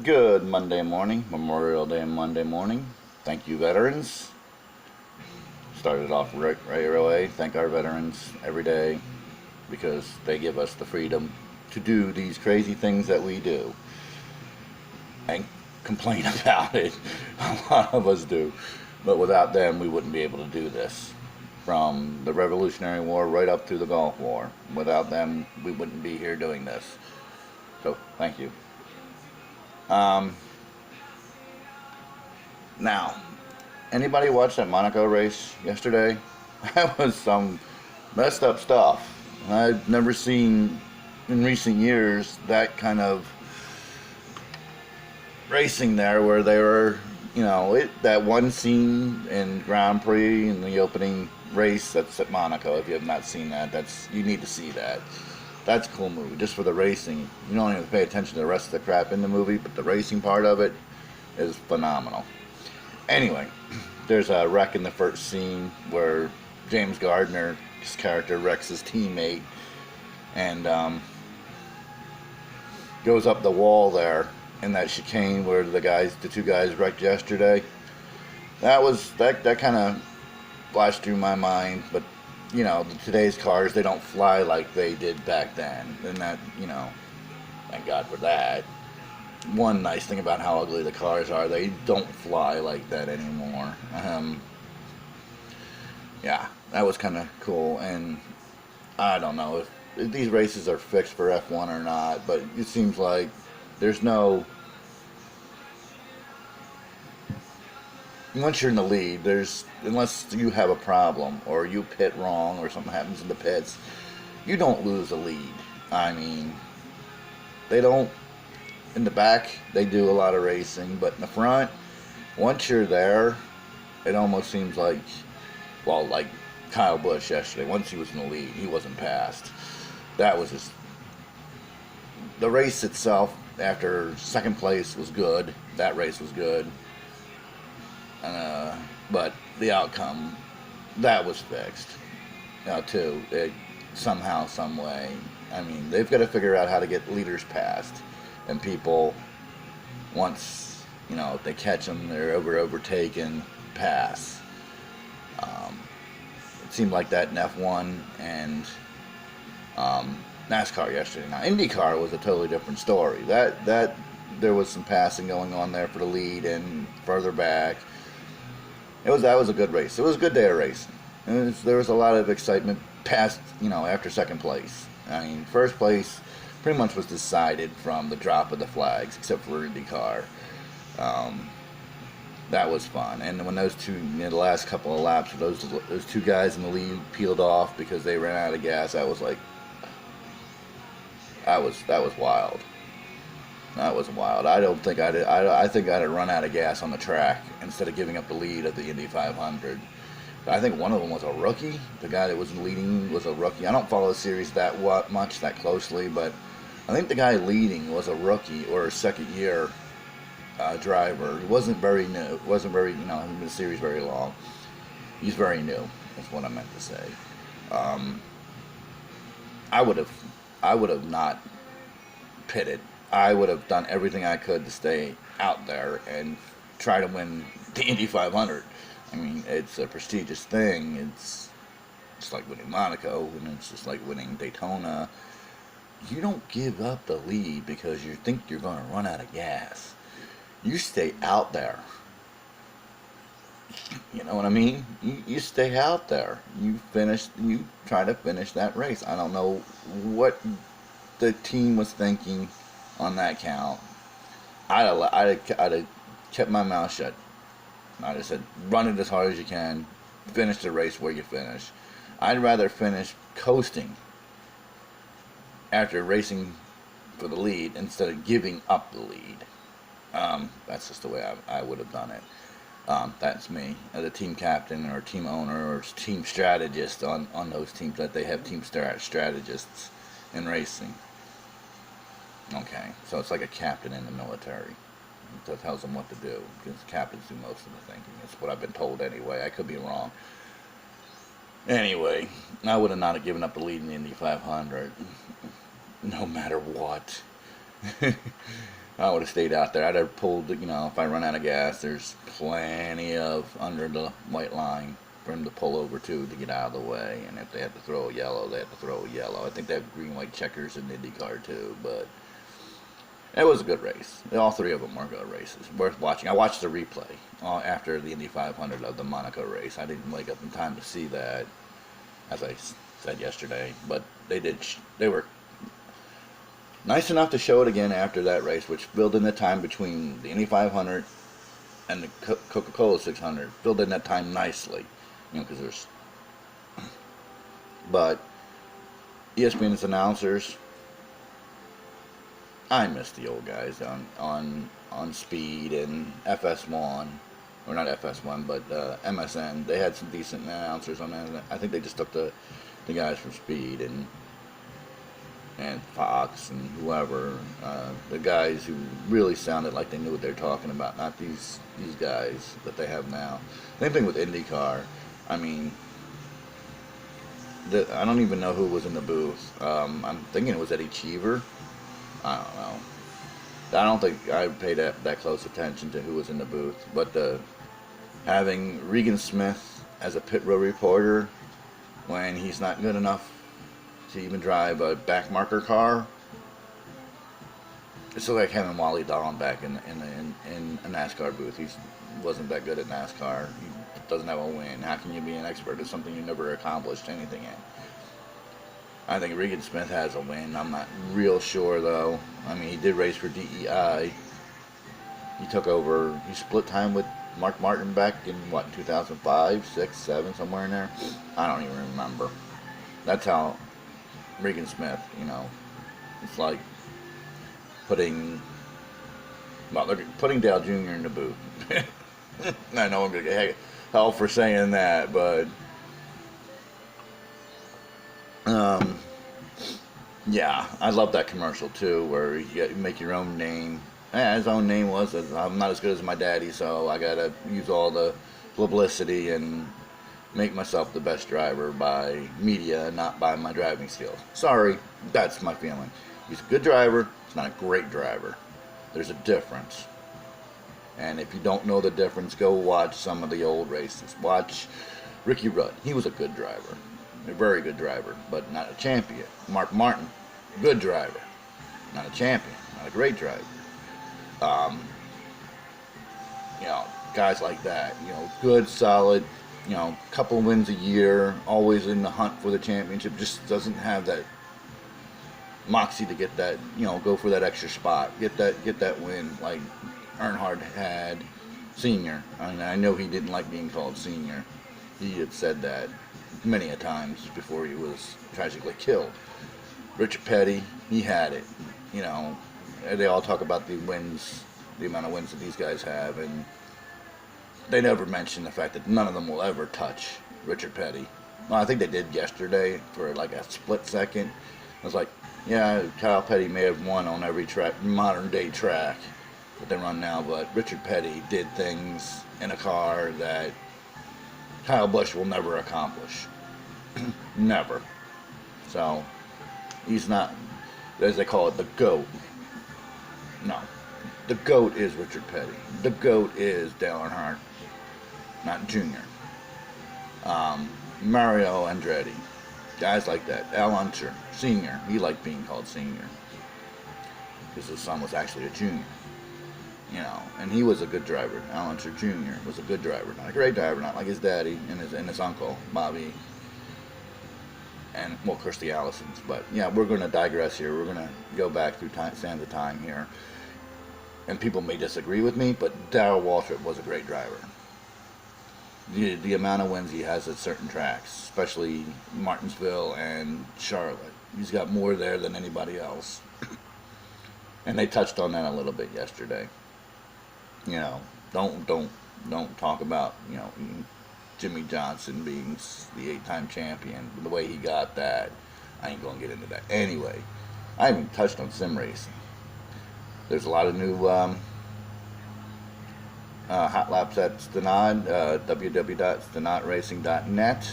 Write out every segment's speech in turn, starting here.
Good Monday morning, Memorial Day Monday morning. Thank you, veterans. Started off right away. Thank our veterans every day because they give us the freedom to do these crazy things that we do and complain about it. A lot of us do. But without them, we wouldn't be able to do this. From the Revolutionary War right up to the Gulf War. Without them, we wouldn't be here doing this. So, thank you. Um, Now, anybody watch that Monaco race yesterday? That was some messed up stuff. I've never seen in recent years that kind of racing there where they were, that one scene in Grand Prix in the opening race that's at Monaco. If you have not seen that, you need to see that. That's a cool movie just for the racing. You don't even pay attention to the rest of the crap in the movie, but the racing part of it is phenomenal. Anyway, there's a wreck in the first scene where James Gardner's character wrecks his teammate and goes up the wall there in that chicane where the two guys wrecked yesterday. That kind of flashed through my mind, but today's cars, they don't fly like they did back then, and that, thank God for that. One nice thing about how ugly the cars are, they don't fly like that anymore. Yeah, that was kind of cool, and I don't know if these races are fixed for F1 or not, but it seems like there's no. Once you're in the lead, unless you have a problem or you pit wrong or something happens in the pits, you don't lose the lead. I mean, they don't. In the back, they do a lot of racing, but in the front, once you're there, it almost seems like, well, like Kyle Busch yesterday. Once he was in the lead, he wasn't passed. That was just the race itself. After second place was good, that race was good, but the outcome that was fixed. Too, somehow, some way. I mean, they've got to figure out how to get leaders passed, and people once if they catch them, they're overtaken, pass. Um, it seemed like that in F1 and NASCAR yesterday. Now IndyCar was a totally different story. That there was some passing going on there for the lead and further back. That was a good race. It was a good day of racing. There was a lot of excitement past after second place. I mean, first place pretty much was decided from the drop of the flags, except for IndyCar. Um, that was fun. And when those two, the last couple of laps, those two guys in the lead peeled off because they ran out of gas, that was like, that was wild. That was wild. I don't think I think I'd have run out of gas on the track instead of giving up the lead of the Indy 500. I think one of them was a rookie. The guy that was leading was a rookie. I don't follow the series that much, that closely, but I think the guy leading was a rookie or a second year driver. He wasn't very new. Wasn't very, hasn't been in the series very long. He's very new. That's what I meant to say. Um, I would have, I would have not pitted. I would have done everything I could to stay out there and try to win the Indy 500. I mean, it's a prestigious thing. It's like winning Monaco, and it's just like winning Daytona. You don't give up the lead because you think you're going to run out of gas. You stay out there. You know what I mean? You stay out there. You try to finish that race. I don't know what the team was thinking on that count. I'd have kept my mouth shut. I just said, run it as hard as you can. Finish the race where you finish. I'd rather finish coasting after racing for the lead instead of giving up the lead. That's just the way I would have done it. That's me as a team captain or team owner or team strategist on those teams that they have team strategists in racing. Okay, so it's like a captain in the military. That tells them what to do because captains do most of the thinking. That's what I've been told anyway. I could be wrong. Anyway, I would have not have given up the lead in the Indy 500, no matter what. I would have stayed out there. I'd have pulled, if I run out of gas, there's plenty of under the white line for him to pull over to get out of the way. And if they had to throw a yellow, they had to throw a yellow. I think they have green, white checkers in IndyCar too, but it was a good race. All three of them were good races, worth watching. I watched the replay after the Indy 500 of the Monaco race. I didn't wake up in time to see that, as I said yesterday, but they did. They were nice enough to show it again after that race, which filled in the time between the Indy 500 and the Coca-Cola 600. Filled in that time nicely, because there's. But ESPN's announcers, I miss the old guys on Speed and FS1, or not FS1, but MSN. They had some decent announcers on that. I think they just took the guys from Speed and Fox and whoever, the guys who really sounded like they knew what they were talking about, not these guys that they have now. Same thing with IndyCar. I mean, I don't even know who was in the booth. I'm thinking it was Eddie Cheever. I don't know. I don't think I paid that close attention to who was in the booth. But having Regan Smith as a pit road reporter when he's not good enough to even drive a back marker car, it's like having Wally Dahlin back in a NASCAR booth. He wasn't that good at NASCAR. He doesn't have a win. How can you be an expert at something you never accomplished anything in? I think Regan Smith has a win. I'm not real sure, though. I mean, he did race for DEI. He took over. He split time with Mark Martin back in, 2005, 6, 7, somewhere in there? I don't even remember. That's how Regan Smith, it's like putting Dale Jr. in the booth. I know I'm going to get hell for saying that, but yeah, I love that commercial too, where you make your own name. His own name was, I'm not as good as my daddy, so I gotta use all the publicity and make myself the best driver by media, not by my driving skills. Sorry, that's my feeling. He's a good driver, he's not a great driver. There's a difference. And if you don't know the difference, go watch some of the old races. Watch Ricky Rudd. He was a good driver. A very good driver, but not a champion. Mark Martin, good driver, not a champion, not a great driver. Guys like that, good, solid, couple wins a year, always in the hunt for the championship, just doesn't have that moxie to get that, go for that extra spot, get that win like Earnhardt had senior. I mean, I know he didn't like being called senior. He had said that many a times before he was tragically killed. Richard Petty, he had it. They all talk about the wins, the amount of wins that these guys have, and they never mention the fact that none of them will ever touch Richard Petty. Well, I think they did yesterday for like a split second. I was like, yeah, Kyle Petty may have won on every modern day track that they run now, but Richard Petty did things in a car that Kyle Busch will never accomplish. Never. So, he's not, as they call it, the GOAT. No. The GOAT is Richard Petty. The GOAT is Dale Earnhardt, not Junior. Mario Andretti. Guys like that. Al Unser, Senior. He liked being called Senior, because his son was actually a Junior. And he was a good driver. Al Unser Jr. was a good driver. Not a great driver, not like his daddy and his uncle, Bobby. And, well, of course, the Allisons. But, yeah, we're going to digress here. We're going to go back through sands of time here. And people may disagree with me, but Darrell Waltrip was a great driver. The amount of wins he has at certain tracks, especially Martinsville and Charlotte. He's got more there than anybody else. And they touched on that a little bit yesterday. Don't talk about, Jimmy Johnson being the 8-time champion, the way he got that. I ain't gonna get into that. Anyway, I haven't touched on sim racing. There's a lot of new hot laps at Stenod, www.stenodracing.net.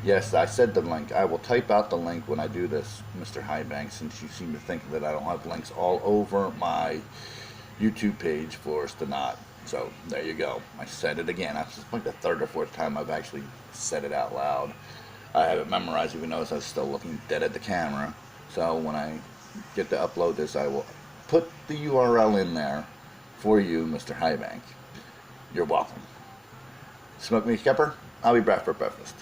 Yes, I said the link. I will type out the link when I do this, Mr. Highbank, since you seem to think that I don't have links all over my YouTube page for us to not. So there you go. I said it again. It's like the third or fourth time I've actually said it out loud. I have it memorized. Even notice I was still looking dead at the camera. So when I get to upload this, I will put the URL in there for you, Mr. Highbank. You're welcome. Smoke me, Skipper. I'll be back for breakfast.